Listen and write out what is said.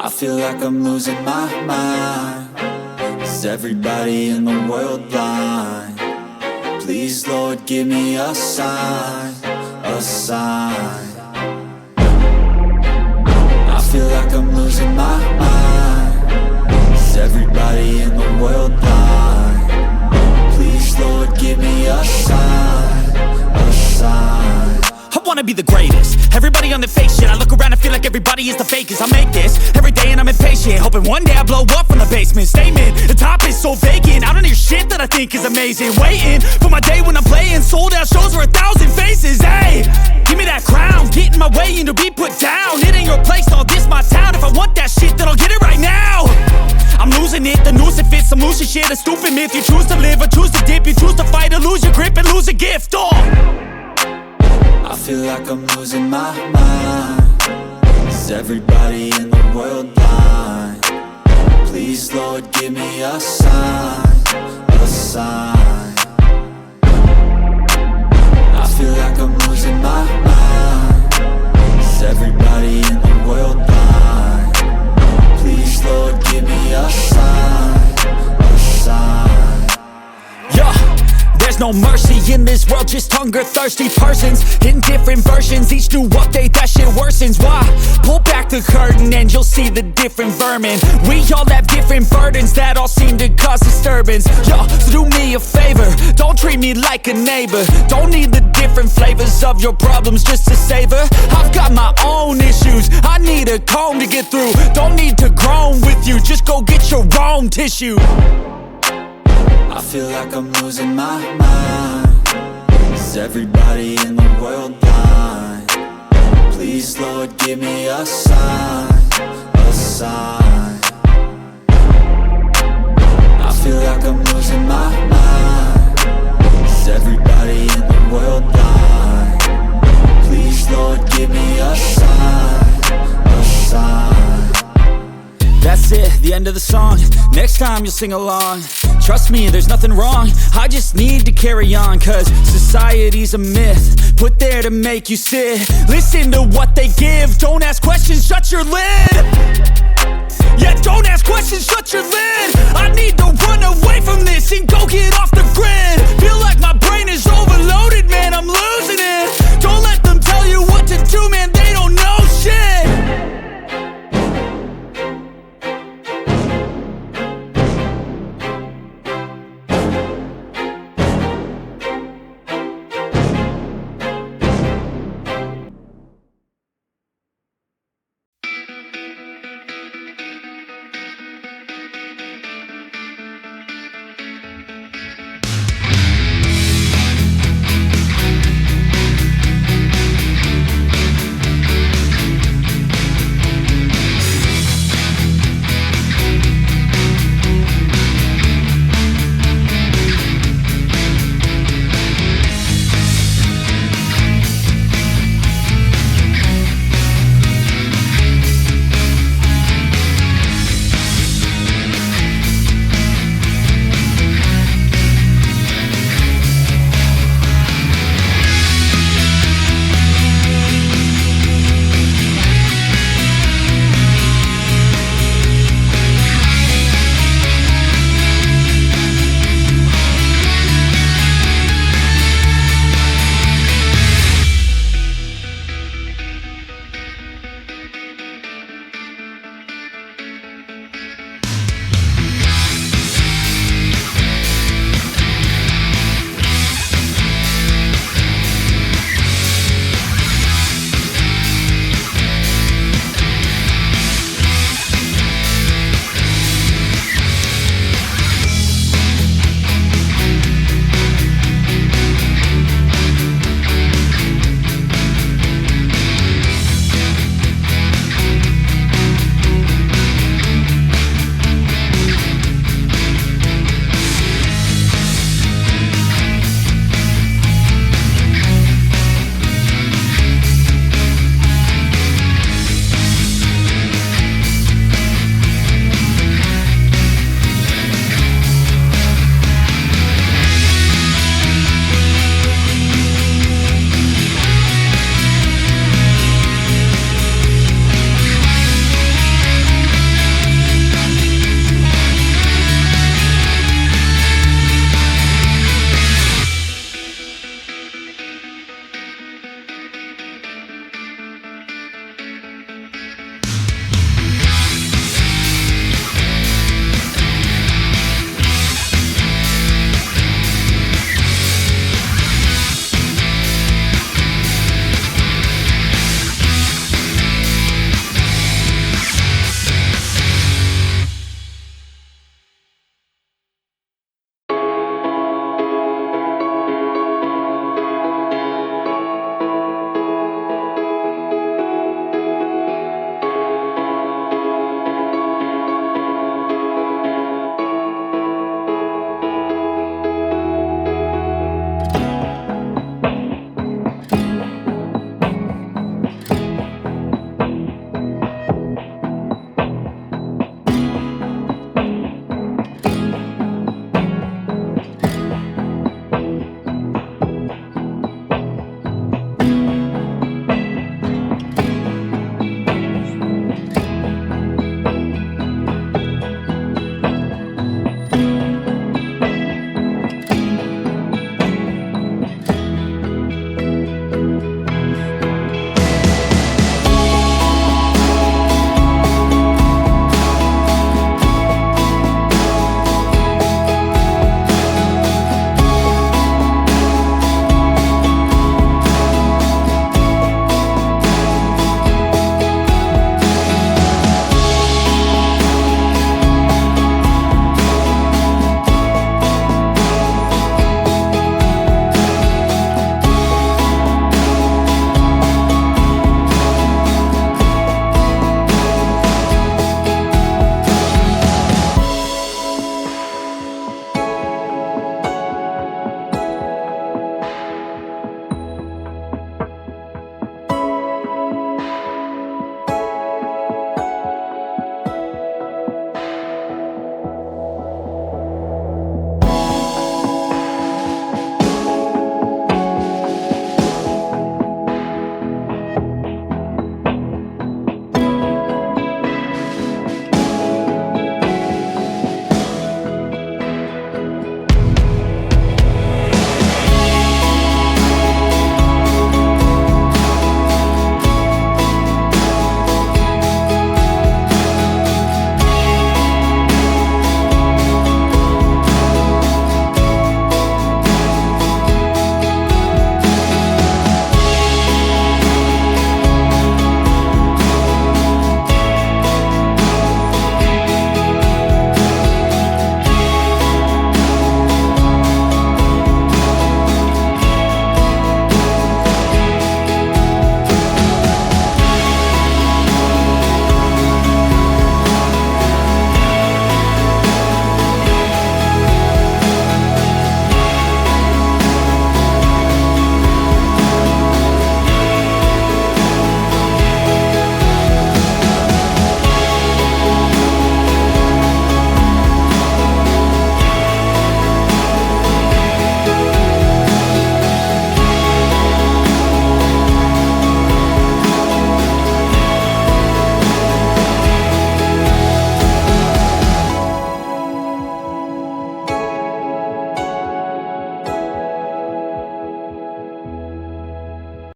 I feel like I'm losing my mind. Is everybody in the world blind? Please, Lord, give me a sign, a sign. I feel like I'm losing my mind. Is everybody in the world blind? Please, Lord, give me a sign, a sign. I wanna be the greatest. Everybody on the fake shit. I look around and feel like everybody is the fakest. I make this every day and I'm impatient, hoping one day I blow up from the basement. Statement, the top is so vacant. I don't hear shit that I think is amazing. Waiting for my day when I'm playing sold out shows for 1,000 faces. Hey, give me that crown, get in my way and to be put down. It ain't your place, all this my town. If I want that shit, then I'll get it right now. I'm losing it, the noose it fits. I'm losing shit, a stupid myth. You choose to live or choose to dip. You choose to fight or lose your grip and lose a gift. I feel like I'm losing my mind. Is everybody in the world blind? Please, Lord, give me a sign, a sign. I feel like I'm losing my mind. Is everybody in the world blind? Please, Lord, give me a sign, a sign. Yeah. There's no mercy in this world, just hunger-thirsty persons in different versions. Each new update, that shit worsens. Why? Pull back the curtain and you'll see the different vermin. We all have different burdens that all seem to cause disturbance. Yo, so do me a favor, don't treat me like a neighbor. Don't need the different flavors of your problems just to savor. I've got my own issues, I need a comb to get through. Don't need to groan with you, just go get your own tissue. I feel like I'm losing my mind. Is everybody in the world blind? Please, Lord, give me a sign, a sign. I feel like I'm losing my mind. Is everybody in the world blind? Please, Lord, give me a sign, a sign. That's it, the end of the song. Next time you'll sing along. Trust me, there's nothing wrong. I just need to carry on, cause society's a myth put there to make you sit. Listen to what they give. Don't ask questions, shut your lid. Yeah, don't ask questions, shut your lid. I need to run away from this and go get off the